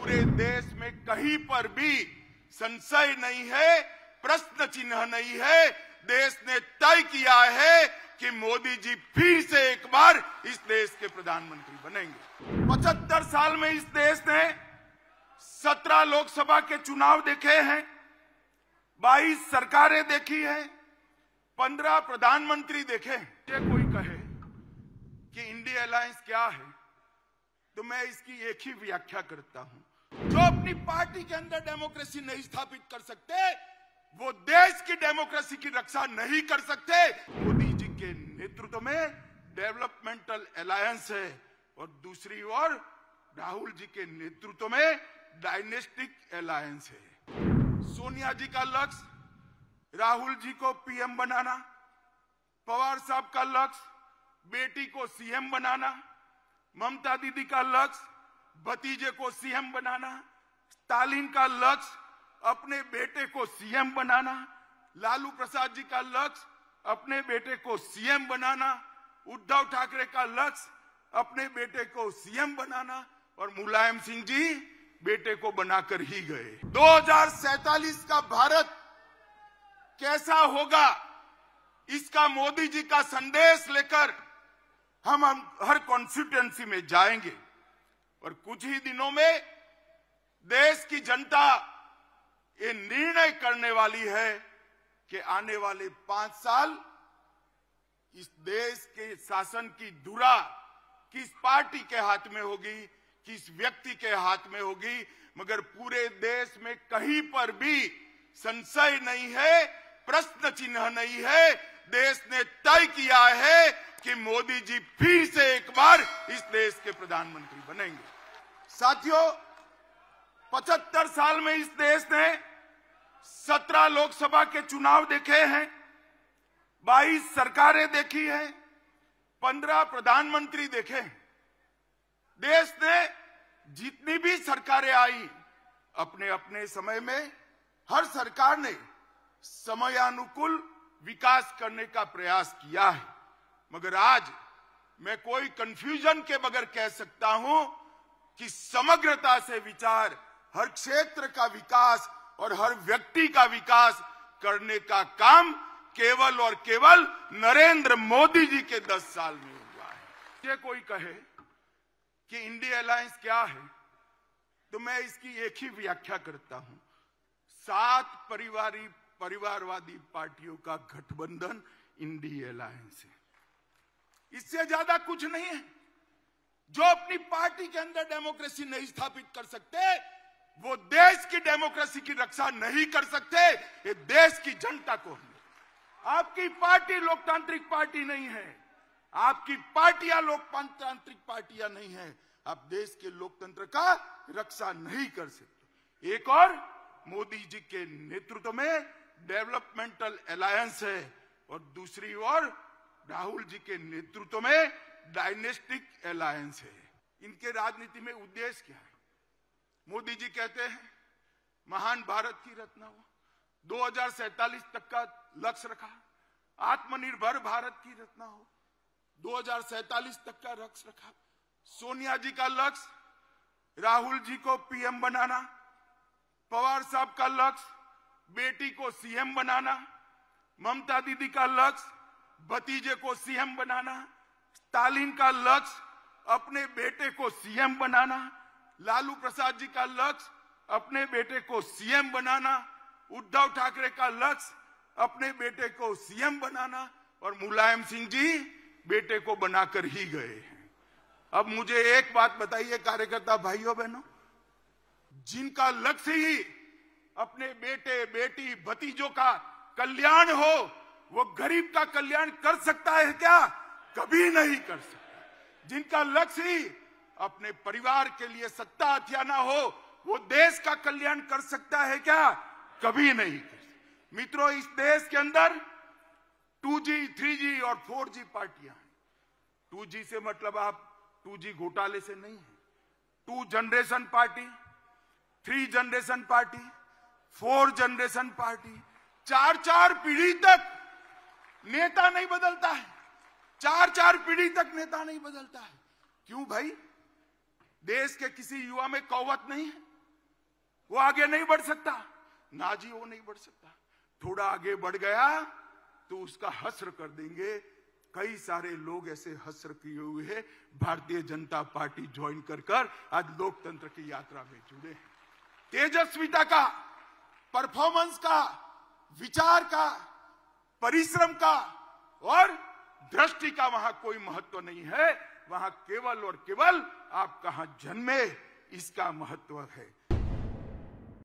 पूरे देश में कहीं पर भी संशय नहीं है, प्रश्न चिन्ह नहीं है। देश ने तय किया है कि मोदी जी फिर से एक बार इस देश के प्रधानमंत्री बनेंगे। 75 साल में इस देश ने 17 लोकसभा के चुनाव देखे हैं, 22 सरकारें देखी हैं, 15 प्रधानमंत्री देखे। कोई कहे कि इंडिया अलायंस क्या है, तो मैं इसकी एक ही व्याख्या करता हूं। जो अपनी पार्टी के अंदर डेमोक्रेसी नहीं स्थापित कर सकते, वो देश की डेमोक्रेसी की रक्षा नहीं कर सकते। मोदी जी के नेतृत्व में डेवलपमेंटल अलायंस है और दूसरी ओर राहुल जी के नेतृत्व में डायनेस्टिक अलायंस है। सोनिया जी का लक्ष्य राहुल जी को पीएम बनाना, पवार साहब का लक्ष्य बेटी को सीएम बनाना, ममता दीदी का लक्ष्य भतीजे को सीएम बनाना, स्टालिन का लक्ष्य अपने बेटे को सीएम बनाना, लालू प्रसाद जी का लक्ष्य अपने बेटे को सीएम बनाना, उद्धव ठाकरे का लक्ष्य अपने बेटे को सीएम बनाना और मुलायम सिंह जी बेटे को बनाकर ही गए। 2047 का भारत कैसा होगा, इसका मोदी जी का संदेश लेकर हम हर कॉन्स्टिट्यूएंसी में जाएंगे और कुछ ही दिनों में देश की जनता ये निर्णय करने वाली है कि आने वाले 5 साल इस देश के शासन की धुरा किस पार्टी के हाथ में होगी, किस व्यक्ति के हाथ में होगी। मगर पूरे देश में कहीं पर भी संशय नहीं है, प्रश्न चिन्ह नहीं है। देश ने तय किया है कि मोदी जी फिर से एक बार इस देश के प्रधानमंत्री बनेंगे। साथियों, 75 साल में इस देश ने 17 लोकसभा के चुनाव देखे हैं, 22 सरकारें देखी हैं, 15 प्रधानमंत्री देखे। देश ने जितनी भी सरकारें आई, अपने अपने समय में हर सरकार ने समयानुकूल विकास करने का प्रयास किया है। मगर आज मैं कोई कंफ्यूजन के बगैर कह सकता हूं कि समग्रता से विचार, हर क्षेत्र का विकास और हर व्यक्ति का विकास करने का काम केवल और केवल नरेंद्र मोदी जी के 10 साल में हुआ है। ये कोई कहे कि इंडिया अलायंस क्या है, तो मैं इसकी एक ही व्याख्या करता हूं। 7 परिवारवादी पार्टियों का गठबंधन इंडिया अलायंस है। इससे ज्यादा कुछ नहीं है। जो अपनी पार्टी के अंदर डेमोक्रेसी नहीं स्थापित कर सकते, वो देश की डेमोक्रेसी की रक्षा नहीं कर सकते। ये देश की जनता को है। आपकी पार्टी लोकतांत्रिक पार्टी नहीं है, आपकी पार्टियां लोकतांत्रिक पार्टियां नहीं है। आप देश के लोकतंत्र का रक्षा नहीं कर सकते। एक और मोदी जी के नेतृत्व में डेवलपमेंटल अलायंस है और दूसरी ओर राहुल जी के नेतृत्व में डायनेस्टिक अलायंस है। इनके राजनीति में उद्देश्य क्या है? मोदी जी कहते हैं महान भारत की रचना हो, 2047 तक का लक्ष्य रखा, आत्मनिर्भर भारत की रचना हो, 2047 तक का लक्ष्य रखा। सोनिया जी का लक्ष्य राहुल जी को पीएम बनाना, पवार साहब का लक्ष्य बेटी को सीएम बनाना, ममता दीदी का लक्ष्य भतीजे को सीएम बनाना, स्टालिन का लक्ष्य अपने बेटे को सीएम बनाना, लालू प्रसाद जी का लक्ष्य अपने बेटे को सीएम बनाना, उद्धव ठाकरे का लक्ष्य अपने बेटे को सीएम बनाना और मुलायम सिंह जी बेटे को बनाकर ही गए हैं। अब मुझे एक बात बताइए कार्यकर्ता भाइयों बहनों, जिनका लक्ष्य ही अपने बेटे बेटी भतीजों का कल्याण हो, वो गरीब का कल्याण कर सकता है क्या? कभी नहीं कर सकता। जिनका लक्ष्य ही अपने परिवार के लिए सत्ता हथियाना हो, वो देश का कल्याण कर सकता है क्या? कभी नहीं कर सकता। मित्रों, इस देश के अंदर 2G, 3G और 4G पार्टियां हैं। 2G से मतलब आप 2G घोटाले से नहीं है। 2 generation party, 3 generation party, 4 generation party, 4 पीढ़ी तक नेता नहीं बदलता है। 4 पीढ़ी तक नेता नहीं बदलता है। क्यों भाई? देश के किसी युवा में कौवत नहीं है? वो आगे नहीं बढ़ सकता। ना जी, वो नहीं बढ़ सकता। थोड़ा आगे बढ़ गया तो उसका हस्र कर देंगे। कई सारे लोग ऐसे हस्र किए हुए हैं, भारतीय जनता पार्टी ज्वाइन कर आज लोकतंत्र की यात्रा में जुड़े हैं। तेजस्विता का, परफॉर्मेंस का, विचार का, परिश्रम का और दृष्टि का वहां कोई महत्व नहीं है। वहां केवल और केवल आप कहां जन्मे, इसका महत्व है।